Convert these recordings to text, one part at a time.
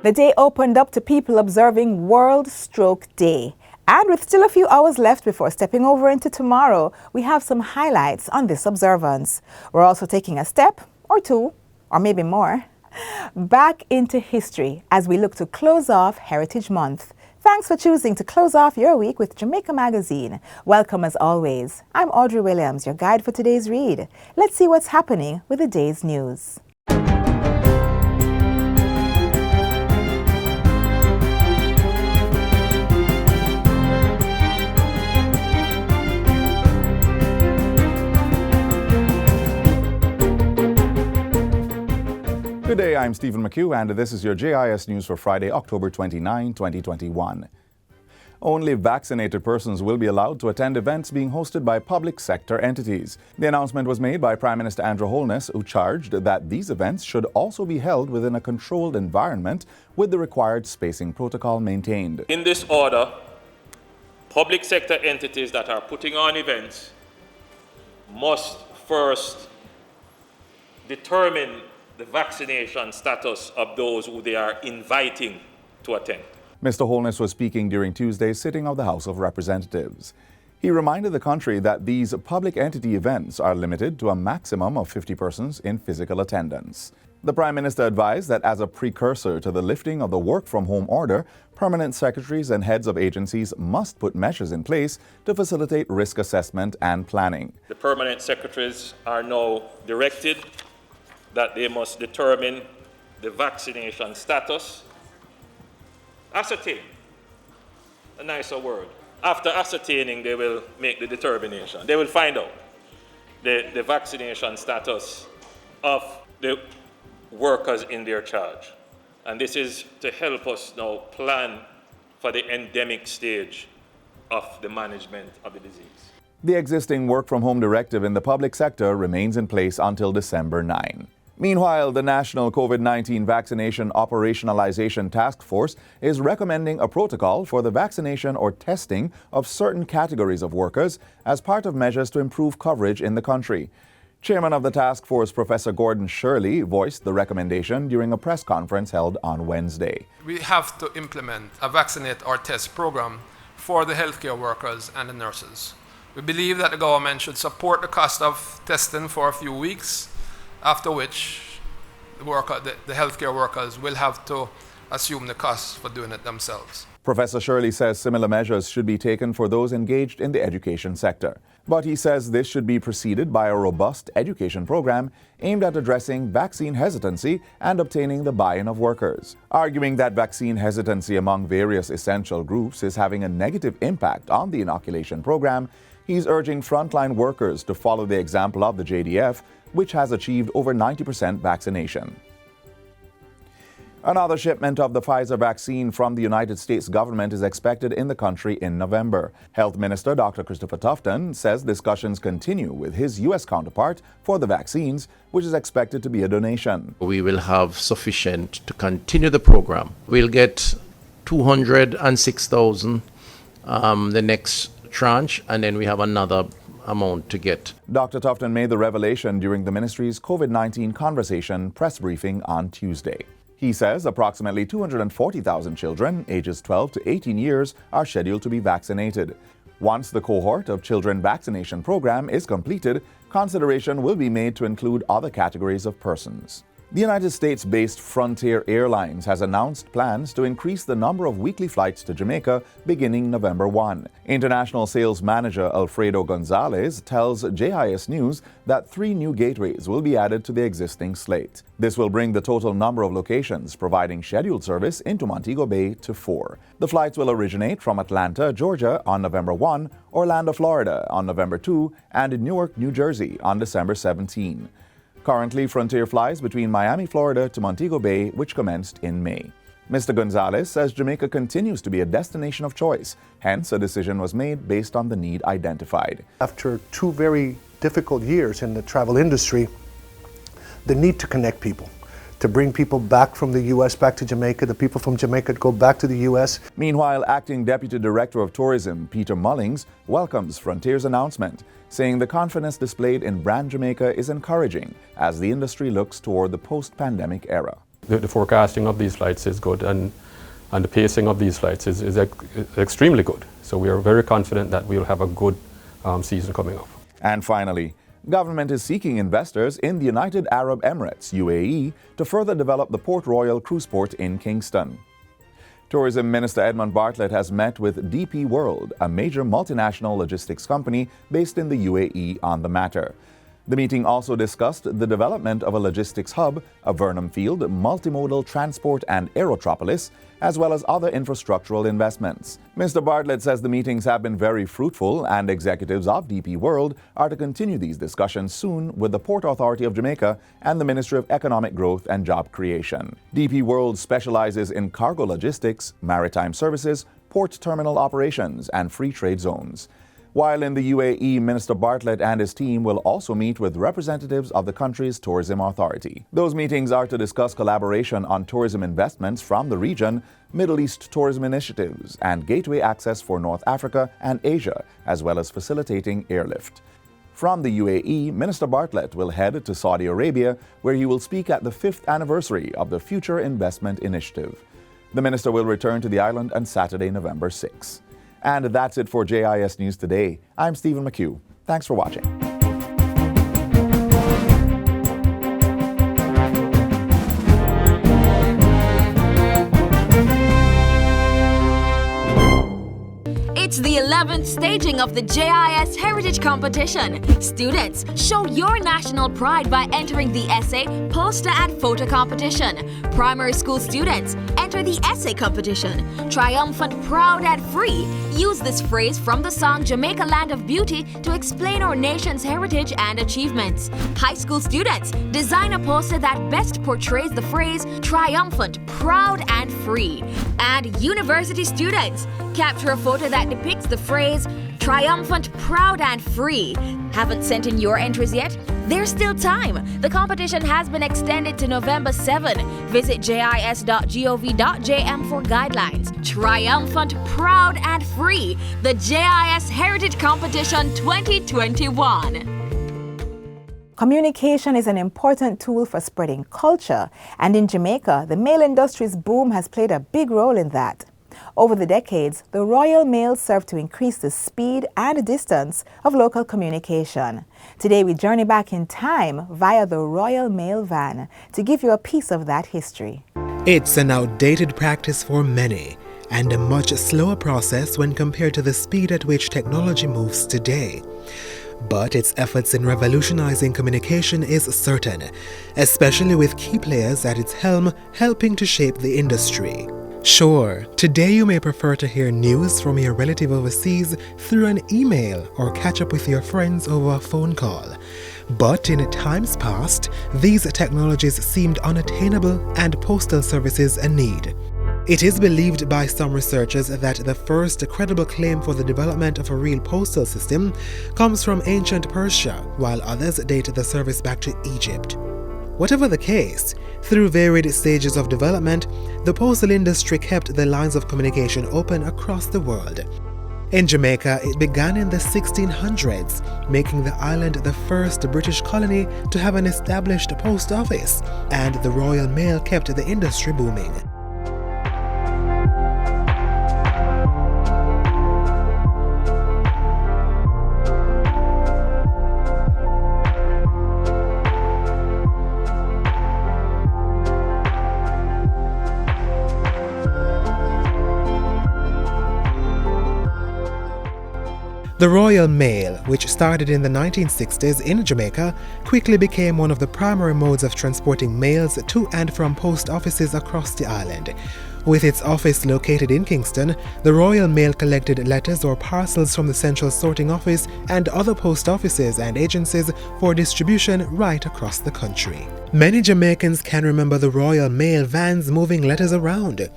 The day opened up to people observing World Stroke Day. And with still a few hours left before stepping over into tomorrow, we have some highlights on this observance. We're also taking a step, or two, or maybe more, back into history as we look to close off Heritage Month. Thanks for choosing to close off your week with Jamaica Magazine. Welcome as always. I'm Audrey Williams, your guide for today's read. Let's see what's happening with the day's news. Good day, I'm Stephen McHugh, and this is your JIS News for Friday, October 29, 2021. Only vaccinated persons will be allowed to attend events being hosted by public sector entities. The announcement was made by Prime Minister Andrew Holness, who charged that these events should also be held within a controlled environment with the required spacing protocol maintained. In this order, public sector entities that are putting on events must first determine the vaccination status of those who they are inviting to attend. Mr. Holness was speaking during Tuesday's sitting of the House of Representatives. He reminded the country that these public entity events are limited to a maximum of 50 persons in physical attendance. The Prime Minister advised that as a precursor to the lifting of the work-from-home order, permanent secretaries and heads of agencies must put measures in place to facilitate risk assessment and planning. The permanent secretaries are now directed that they must determine the vaccination status. Ascertain, a nicer word. After ascertaining, they will make the determination. They will find out the vaccination status of the workers in their charge. And this is to help us now plan for the endemic stage of the management of the disease. The existing work-from-home directive in the public sector remains in place until December 9. Meanwhile, the National COVID-19 Vaccination Operationalization Task Force is recommending a protocol for the vaccination or testing of certain categories of workers as part of measures to improve coverage in the country. Chairman of the task force, Professor Gordon Shirley, voiced the recommendation during a press conference held on Wednesday. We have to implement a vaccinate or test program for the healthcare workers and the nurses. We believe that the government should support the cost of testing for a few weeks, after which the healthcare workers will have to assume the costs for doing it themselves. Professor Shirley says similar measures should be taken for those engaged in the education sector. But he says this should be preceded by a robust education program aimed at addressing vaccine hesitancy and obtaining the buy-in of workers. Arguing that vaccine hesitancy among various essential groups is having a negative impact on the inoculation program, he's urging frontline workers to follow the example of the JDF, which has achieved over 90% vaccination. Another shipment of the Pfizer vaccine from the United States government is expected in the country in November. Health Minister Dr. Christopher Tufton says discussions continue with his U.S. counterpart for the vaccines, which is expected to be a donation. We will have sufficient to continue the program. We'll get 206,000 the next tranche, and then we have another amount to get. Dr. Tufton made the revelation during the ministry's COVID-19 conversation press briefing on Tuesday. He says approximately 240,000 children ages 12 to 18 years are scheduled to be vaccinated. Once the cohort of children vaccination program is completed, consideration will be made to include other categories of persons. The United States-based Frontier Airlines has announced plans to increase the number of weekly flights to Jamaica beginning November 1. International sales manager Alfredo Gonzalez tells JIS News that 3 new gateways will be added to the existing slate. This will bring the total number of locations providing scheduled service into Montego Bay to 4. The flights will originate from Atlanta, Georgia on November 1, Orlando, Florida on November 2, and Newark, New Jersey on December 17. Currently, Frontier flies between Miami, Florida to Montego Bay, which commenced in May. Mr. Gonzalez says Jamaica continues to be a destination of choice. Hence, a decision was made based on the need identified. After 2 very difficult years in the travel industry, the need to connect people, to bring people back from the U.S. back to Jamaica, the people from Jamaica to go back to the U.S. Meanwhile, Acting Deputy Director of Tourism Peter Mullings welcomes Frontier's announcement, saying the confidence displayed in brand Jamaica is encouraging as the industry looks toward the post-pandemic era. The forecasting of these flights is good, and the pacing of these flights is extremely good. So we are very confident that we will have a good season coming up. And finally, government is seeking investors in the United Arab Emirates, UAE, to further develop the Port Royal cruise port in Kingston. Tourism Minister Edmund Bartlett has met with DP World, a major multinational logistics company based in the UAE, on the matter. The meeting also discussed the development of a logistics hub, a Vernam Field, multimodal transport and aerotropolis, as well as other infrastructural investments. Mr. Bartlett says the meetings have been very fruitful and executives of DP World are to continue these discussions soon with the Port Authority of Jamaica and the Ministry of Economic Growth and Job Creation. DP World specializes in cargo logistics, maritime services, port terminal operations, and free trade zones. While in the UAE, Minister Bartlett and his team will also meet with representatives of the country's tourism authority. Those meetings are to discuss collaboration on tourism investments from the region, Middle East tourism initiatives, and gateway access for North Africa and Asia, as well as facilitating airlift. From the UAE, Minister Bartlett will head to Saudi Arabia, where he will speak at the 5th anniversary of the Future Investment Initiative. The minister will return to the island on Saturday, November 6. And that's it for JIS News Today. I'm Stephen McHugh. Thanks for watching. It's the 11th staging of the JIS Heritage Competition. Students, show your national pride by entering the essay, poster and photo competition. Primary school students, enter the essay competition. Triumphant, proud and free. Use this phrase from the song Jamaica Land of Beauty to explain our nation's heritage and achievements. High school students, design a poster that best portrays the phrase triumphant, proud and free. And university students, capture a photo that depicts the phrase triumphant, proud and free. Haven't sent in your entries yet? There's still time. The competition has been extended to November 7. Visit jis.gov.jm for guidelines. Triumphant, proud and free. The JIS Heritage Competition 2021. Communication is an important tool for spreading culture, and in Jamaica, the mail industry's boom has played a big role in that. Over the decades, the Royal Mail served to increase the speed and distance of local communication. Today, we journey back in time via the Royal Mail van to give you a piece of that history. It's an outdated practice for many, and a much slower process when compared to the speed at which technology moves today. But its efforts in revolutionizing communication is certain, especially with key players at its helm helping to shape the industry. Sure, today you may prefer to hear news from your relative overseas through an email or catch up with your friends over a phone call. But in times past, these technologies seemed unattainable and postal services a need. It is believed by some researchers that the first credible claim for the development of a real postal system comes from ancient Persia, while others date the service back to Egypt. Whatever the case, through varied stages of development, the postal industry kept the lines of communication open across the world. In Jamaica, it began in the 1600s, making the island the first British colony to have an established post office, and the Royal Mail kept the industry booming. The Royal Mail, which started in the 1960s in Jamaica, quickly became one of the primary modes of transporting mails to and from post offices across the island. With its office located in Kingston, the Royal Mail collected letters or parcels from the Central Sorting Office and other post offices and agencies for distribution right across the country. Many Jamaicans can remember the Royal Mail vans moving letters around.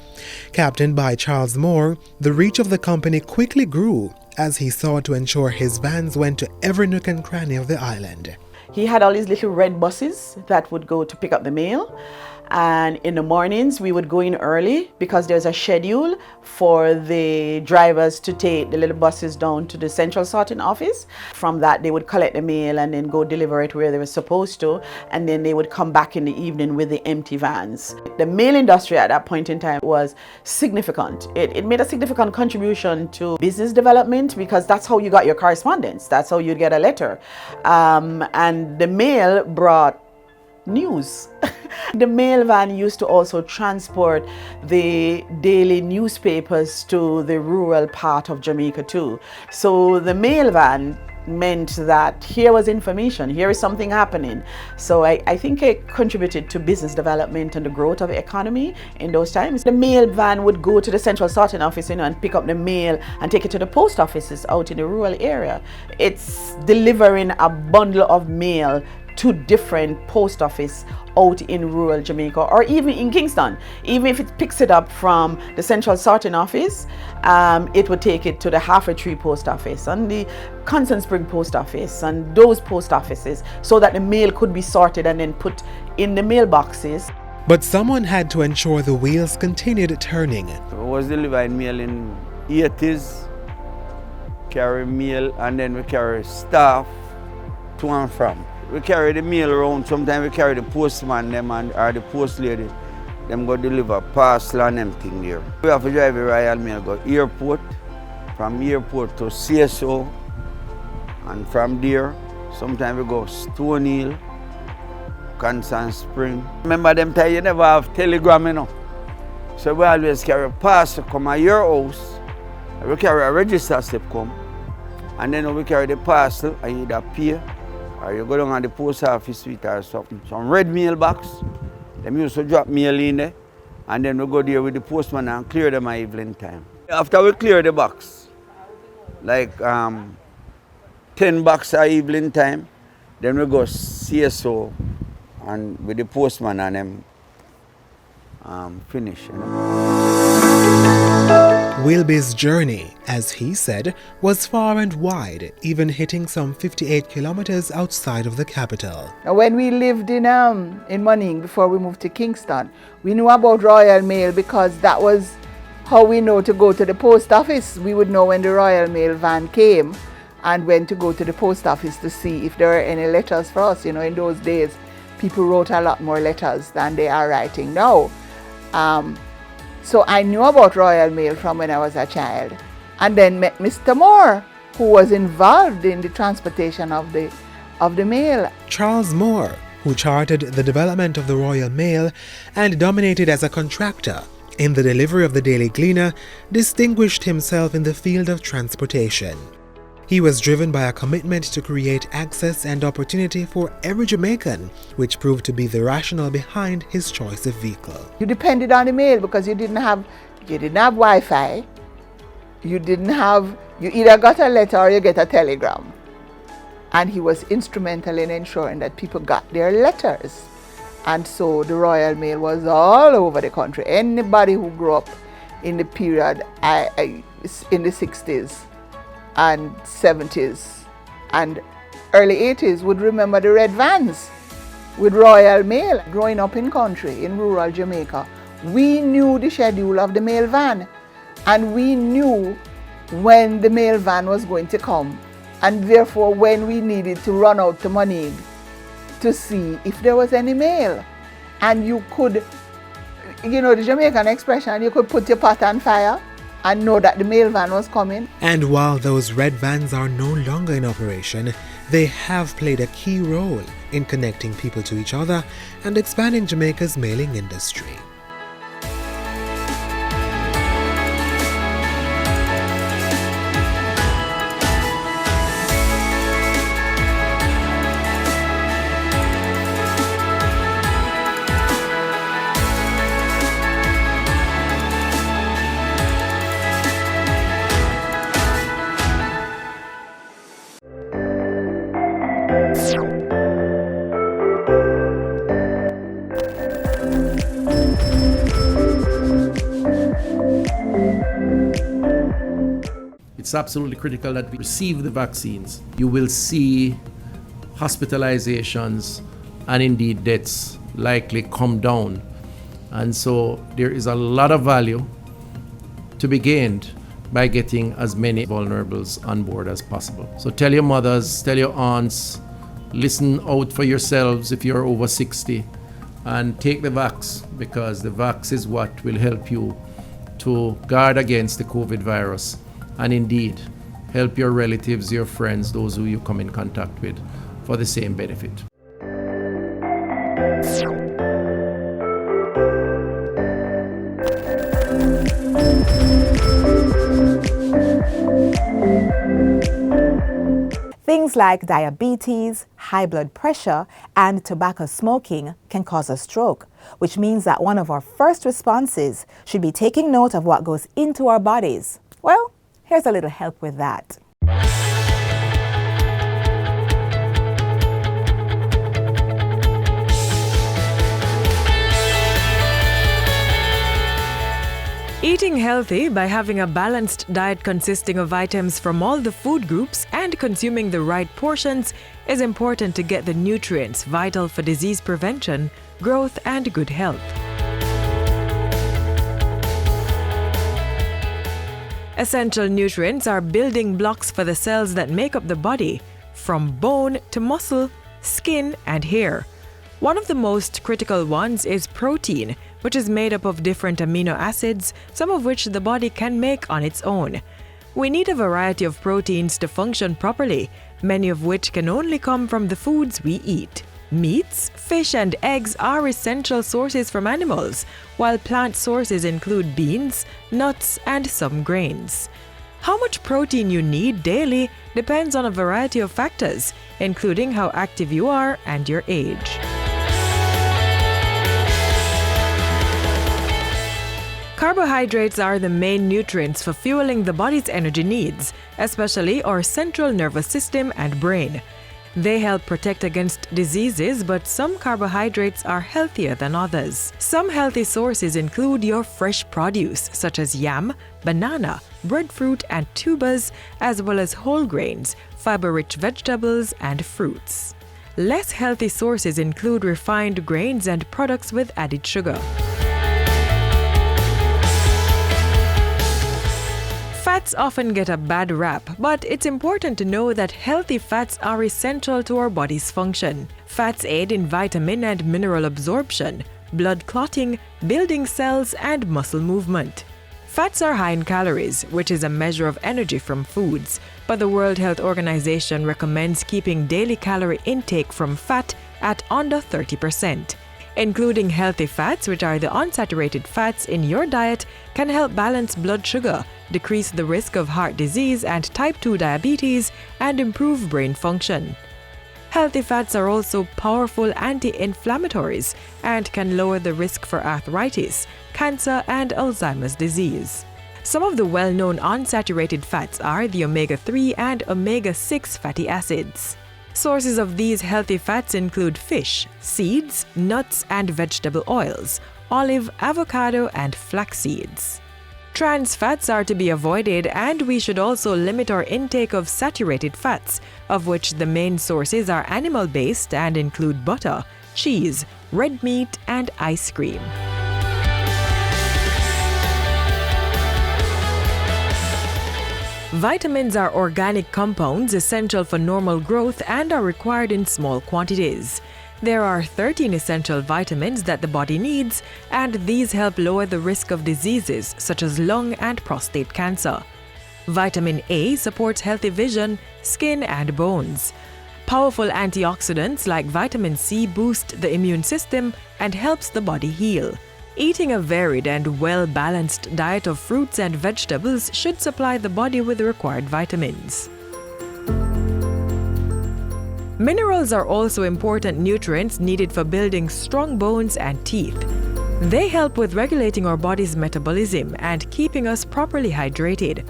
Captained by Charles Moore, the reach of the company quickly grew as he sought to ensure his vans went to every nook and cranny of the island. He had all these little red buses that would go to pick up the mail, And in the mornings, we would go in early because there's a schedule for the drivers to take the little buses down to the central sorting office. From that, they would collect the mail and then go deliver it where they were supposed to. And then they would come back in the evening with the empty vans. The mail industry at that point in time was significant. It made a significant contribution to business development because that's how you got your correspondence. That's how you'd get a letter. And the mail brought news. The mail van used to also transport the daily newspapers to the rural part of Jamaica too. So the mail van meant that here was information, here is something happening. So I think it contributed to business development and the growth of the economy in those times. The mail van would go to the central sorting office, and pick up the mail and take it to the post offices out in the rural area. It's delivering a bundle of mail to different post office out in rural Jamaica or even in Kingston. Even if it picks it up from the central sorting office, it would take it to the Halfway Tree post office and the Constant Spring post office and those post offices so that the mail could be sorted and then put in the mailboxes. But someone had to ensure the wheels continued turning. I was delivering mail in 80s, carry mail, and then we carry staff to and from. We carry the mail around. Sometimes we carry the postman them or the post lady. Them go deliver parcel and them thing there. We have to drive the Royal Mail go airport, from airport to CSO, and from there, sometimes we go Stone Hill, Constant Spring. Remember them time you never have telegram, you know. So we always carry a parcel come at your house. We carry a register slip come, and then we carry the parcel and you either pay or you go down on the post office suite or something. Some red mailbox, them used to drop mail in there, and then we go there with the postman and clear them at evening time. After we clear the box, like 10 boxes at evening time, then we go CSO and with the postman and them finish. You know? Wilby's journey, as he said, was far and wide, even hitting some 58 kilometers outside of the capital. When we lived in Manning before we moved to Kingston, we knew about Royal Mail because that was how we know to go to the post office. We would know when the Royal Mail van came and when to go to the post office to see if there were any letters for us. You know, in those days, people wrote a lot more letters than they are writing now. So I knew about Royal Mail from when I was a child, and then met Mr. Moore, who was involved in the transportation of the mail. Charles Moore, who charted the development of the Royal Mail and dominated as a contractor in the delivery of the Daily Gleaner, distinguished himself in the field of transportation. He was driven by a commitment to create access and opportunity for every Jamaican, which proved to be the rationale behind his choice of vehicle. You depended on the mail because you didn't have Wi-Fi. You either got a letter or you get a telegram. And he was instrumental in ensuring that people got their letters. And so the Royal Mail was all over the country. Anybody who grew up in the period in the 60s and 70s and early 80s would remember the red vans with Royal Mail. Growing up in country, in rural Jamaica, we knew the schedule of the mail van, and we knew when the mail van was going to come, and therefore when we needed to run out to Monig to see if there was any mail. And you could, you know, the Jamaican expression, you could put your pot on fire and know that the mail van was coming. And while those red vans are no longer in operation, they have played a key role in connecting people to each other and expanding Jamaica's mailing industry. It's absolutely critical that we receive the vaccines. You will see hospitalizations and indeed deaths likely come down And so there is a lot of value to be gained by getting as many vulnerables on board as possible. So tell your mothers, tell your aunts, listen out for yourselves if you're over 60, and take the vax, because the vax is what will help you to guard against the COVID virus, and indeed help your relatives, your friends, those who you come in contact with, for the same benefit. Things like diabetes, high blood pressure, and tobacco smoking can cause a stroke, which means that one of our first responses should be taking note of what goes into our bodies. Well, here's a little help with that. Eating healthy by having a balanced diet consisting of items from all the food groups and consuming the right portions is important to get the nutrients vital for disease prevention, growth, and good health. Essential nutrients are building blocks for the cells that make up the body, from bone to muscle, skin, and hair. One of the most critical ones is protein, which is made up of different amino acids, some of which the body can make on its own. We need a variety of proteins to function properly, many of which can only come from the foods we eat. Meats, fish, and eggs are essential sources from animals, while plant sources include beans, nuts, and some grains. How much protein you need daily depends on a variety of factors, including how active you are and your age. Carbohydrates are the main nutrients for fueling the body's energy needs, especially our central nervous system and brain. They help protect against diseases, but some carbohydrates are healthier than others. Some healthy sources include your fresh produce, such as yam, banana, breadfruit, and tubers, as well as whole grains, fiber-rich vegetables, and fruits. Less healthy sources include refined grains and products with added sugar. Fats often get a bad rap, but it's important to know that healthy fats are essential to our body's function. Fats aid in vitamin and mineral absorption, blood clotting, building cells, and muscle movement. Fats are high in calories, which is a measure of energy from foods, but the World Health Organization recommends keeping daily calorie intake from fat at under 30%. Including healthy fats, which are the unsaturated fats in your diet, can help balance blood sugar, decrease the risk of heart disease and type 2 diabetes, and improve brain function. Healthy fats are also powerful anti-inflammatories and can lower the risk for arthritis, cancer, and Alzheimer's disease. Some of the well-known unsaturated fats are the omega-3 and omega-6 fatty acids. Sources of these healthy fats include fish, seeds, nuts, and vegetable oils, olive, avocado, and flax seeds. Trans fats are to be avoided, and we should also limit our intake of saturated fats, of which the main sources are animal-based and include butter, cheese, red meat, and ice cream. Vitamins are organic compounds essential for normal growth and are required in small quantities. There are 13 essential vitamins that the body needs, and these help lower the risk of diseases such as lung and prostate cancer. Vitamin A supports healthy vision, skin, and bones. Powerful antioxidants like vitamin C boost the immune system and helps the body heal. Eating a varied and well-balanced diet of fruits and vegetables should supply the body with the required vitamins. Minerals are also important nutrients needed for building strong bones and teeth. They help with regulating our body's metabolism and keeping us properly hydrated.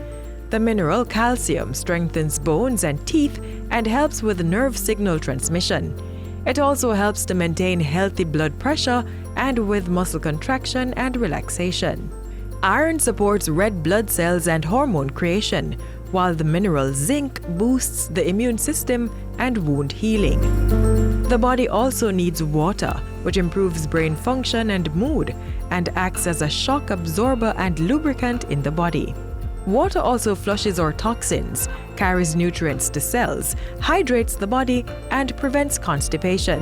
The mineral calcium strengthens bones and teeth and helps with nerve signal transmission. It also helps to maintain healthy blood pressure and with muscle contraction and relaxation. Iron supports red blood cells and hormone creation, while the mineral zinc boosts the immune system and wound healing. The body also needs water, which improves brain function and mood, and acts as a shock absorber and lubricant in the body. Water also flushes our toxins, carries nutrients to cells, hydrates the body, and prevents constipation.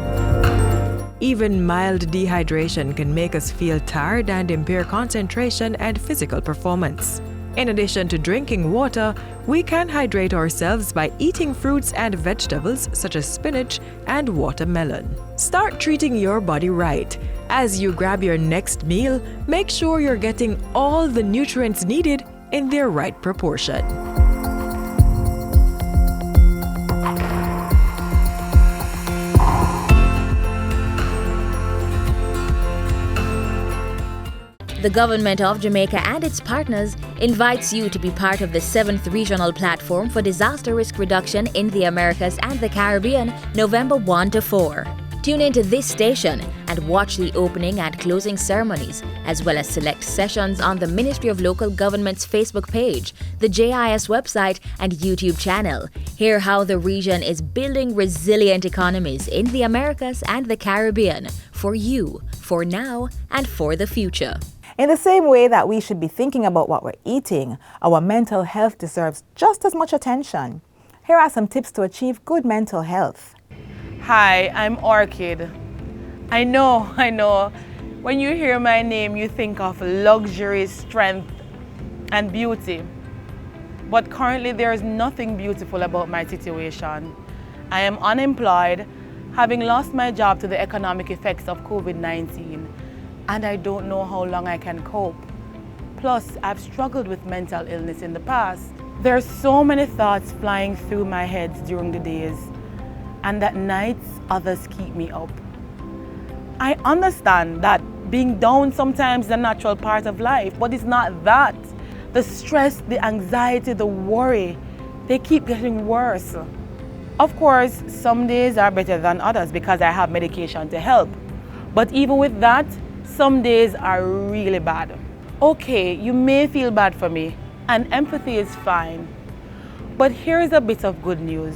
Even mild dehydration can make us feel tired and impair concentration and physical performance. In addition to drinking water, we can hydrate ourselves by eating fruits and vegetables such as spinach and watermelon. Start treating your body right. As you grab your next meal, make sure you're getting all the nutrients needed in their right proportion. The government of Jamaica and its partners invites you to be part of the 7th Regional Platform for Disaster Risk Reduction in the Americas and the Caribbean, November 1 to 4. Tune into this station and watch the opening and closing ceremonies, as well as select sessions on the Ministry of Local Government's Facebook page, the JIS website and YouTube channel. Hear how the region is building resilient economies in the Americas and the Caribbean for you, for now, and for the future. In the same way that we should be thinking about what we're eating, our mental health deserves just as much attention. Here are some tips to achieve good mental health. Hi, I'm Orchid. I know, when you hear my name, you think of luxury, strength, and beauty. But currently, there is nothing beautiful about my situation. I am unemployed, having lost my job to the economic effects of COVID-19, and I don't know how long I can cope. Plus, I've struggled with mental illness in the past. There are so many thoughts flying through my head during the days, and at nights, others keep me up. I understand that being down sometimes is a natural part of life, but it's not that. The stress, the anxiety, the worry, they keep getting worse. Of course, some days are better than others because I have medication to help. But even with that, some days are really bad. Okay, you may feel bad for me, and empathy is fine. But here's a bit of good news.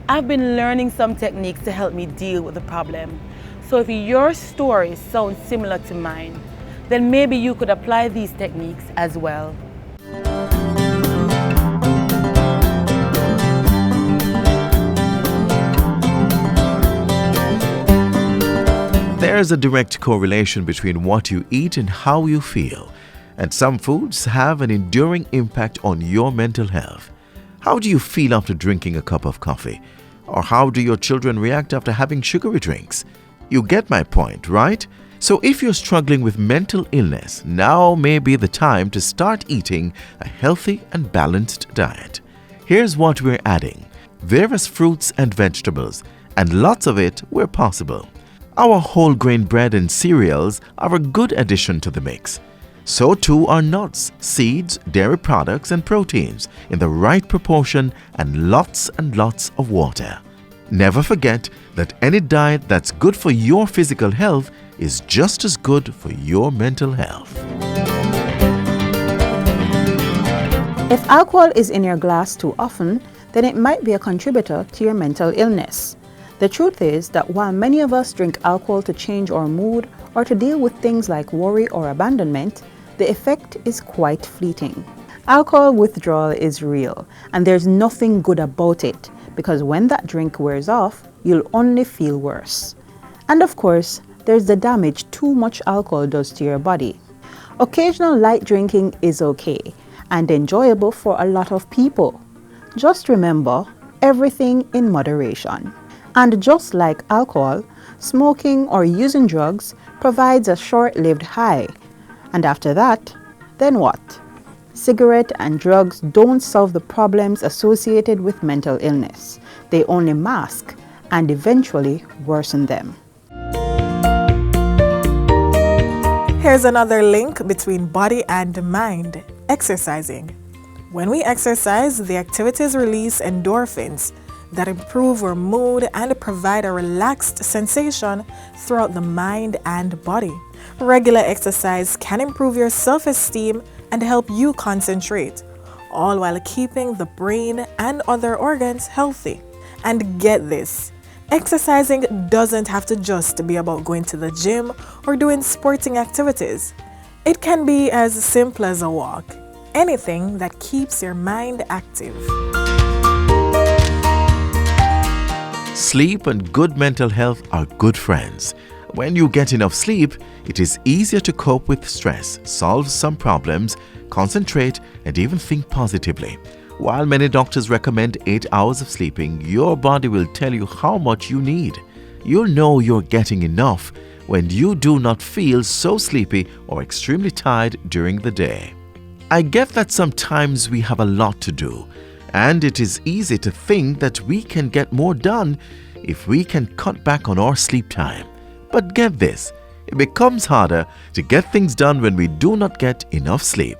I've been learning some techniques to help me deal with the problem. So if your story sounds similar to mine, then maybe you could apply these techniques as well. There is a direct correlation between what you eat and how you feel, and some foods have an enduring impact on your mental health. How do you feel after drinking a cup of coffee? Or how do your children react after having sugary drinks? You get my point, right? So if you're struggling with mental illness, now may be the time to start eating a healthy and balanced diet. Here's what we're adding: various fruits and vegetables, and lots of it where possible. Our whole grain bread and cereals are a good addition to the mix. So too are nuts, seeds, dairy products and proteins in the right proportion, and lots of water. Never forget that any diet that's good for your physical health is just as good for your mental health. If alcohol is in your glass too often, then it might be a contributor to your mental illness. The truth is that while many of us drink alcohol to change our mood or to deal with things like worry or abandonment, the effect is quite fleeting. Alcohol withdrawal is real, and there's nothing good about it, because when that drink wears off, you'll only feel worse. And of course, there's the damage too much alcohol does to your body. Occasional light drinking is okay and enjoyable for a lot of people. Just remember, everything in moderation. And just like alcohol, smoking or using drugs provides a short-lived high. And after that, then what? Cigarette and drugs don't solve the problems associated with mental illness. They only mask and eventually worsen them. Here's another link between body and mind: exercising. When we exercise, the activities release endorphins that improve our mood and provide a relaxed sensation throughout the mind and body. Regular exercise can improve your self-esteem and help you concentrate. all while keeping the brain and other organs healthy. And get this, exercising doesn't have to just be about going to the gym or doing sporting activities. It can be as simple as a walk, anything that keeps your mind active. Sleep and good mental health are good friends. When you get enough sleep, it is easier to cope with stress, solve some problems, concentrate, and even think positively. While many doctors recommend 8 hours of sleeping, your body will tell you how much you need. You'll know you're getting enough when you do not feel so sleepy or extremely tired during the day. I get that sometimes we have a lot to do, and it is easy to think that we can get more done if we can cut back on our sleep time. But get this, it becomes harder to get things done when we do not get enough sleep.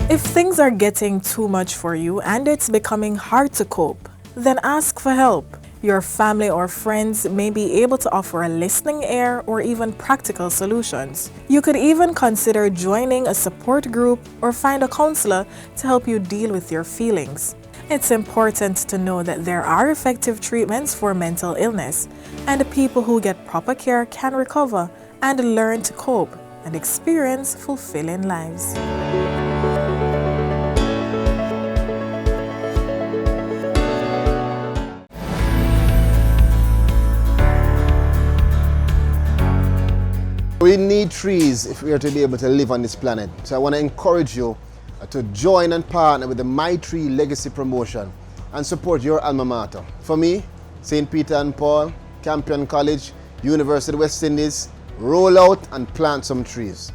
If things are getting too much for you and it's becoming hard to cope, then ask for help. Your family or friends may be able to offer a listening ear or even practical solutions. You could even consider joining a support group or find a counselor to help you deal with your feelings. It's important to know that there are effective treatments for mental illness, and people who get proper care can recover and learn to cope and experience fulfilling lives. We need trees if we are to be able to live on this planet. So I want to encourage you to join and partner with the My Tree Legacy Promotion and support your alma mater. For me, St. Peter and Paul, Campion College, University of West Indies, roll out and plant some trees.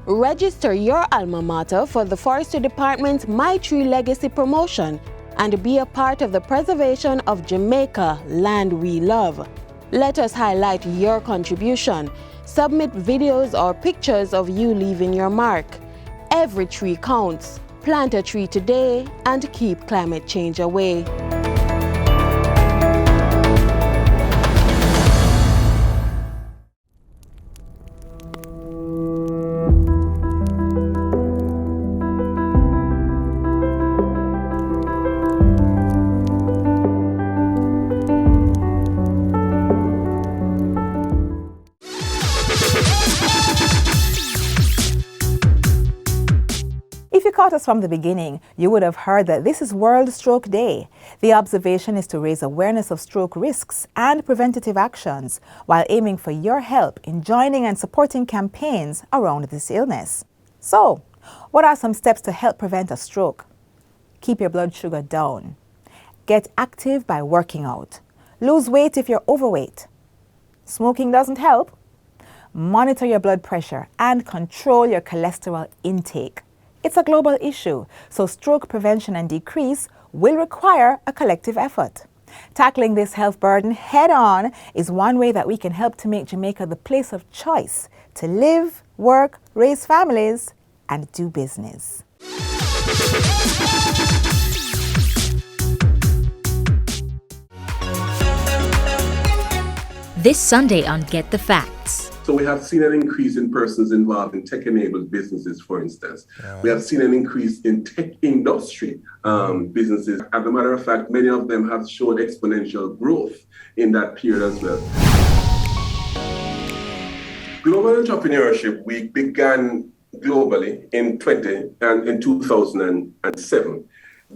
Register your alma mater for the Forestry Department's My Tree Legacy Promotion and be a part of the preservation of Jamaica, land we love. Let us highlight your contribution. Submit videos or pictures of you leaving your mark. Every tree counts. Plant a tree today and keep climate change away. Caught us from the beginning, you would have heard that this is World Stroke Day. The observation is to raise awareness of stroke risks and preventative actions while aiming for your help in joining and supporting campaigns around this illness. So, what are some steps to help prevent a stroke? Keep your blood sugar down. Get active by working out. Lose weight if you're overweight. Smoking doesn't help. Monitor your blood pressure and control your cholesterol intake. It's a global issue, so stroke prevention and decrease will require a collective effort. Tackling this health burden head-on is one way that we can help to make Jamaica the place of choice to live, work, raise families, and do business. This Sunday on Get the Facts. So we have seen an increase in persons involved in tech-enabled businesses, for instance. We have seen an increase in tech industry businesses. As a matter of fact, many of them have shown exponential growth in that period as well. Global Entrepreneurship Week began globally in 2007.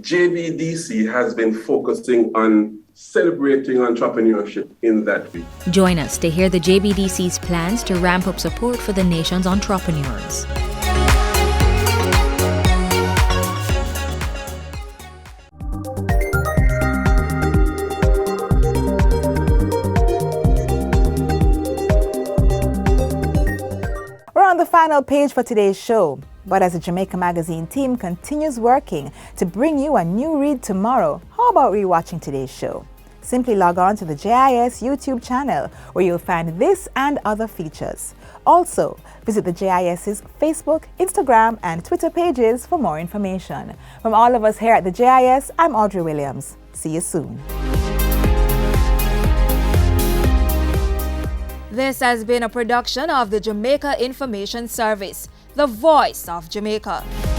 JBDC has been focusing on celebrating entrepreneurship in that week. Join us to hear the JBDC's plans to ramp up support for the nation's entrepreneurs. We're on the final page for today's show. But as the Jamaica Magazine team continues working to bring you a new read tomorrow, how about rewatching today's show? Simply log on to the JIS YouTube channel where you'll find this and other features. Also, visit the JIS's Facebook, Instagram, and Twitter pages for more information. From all of us here at the JIS, I'm Audrey Williams. See you soon. This has been a production of the Jamaica Information Service. the voice of Jamaica.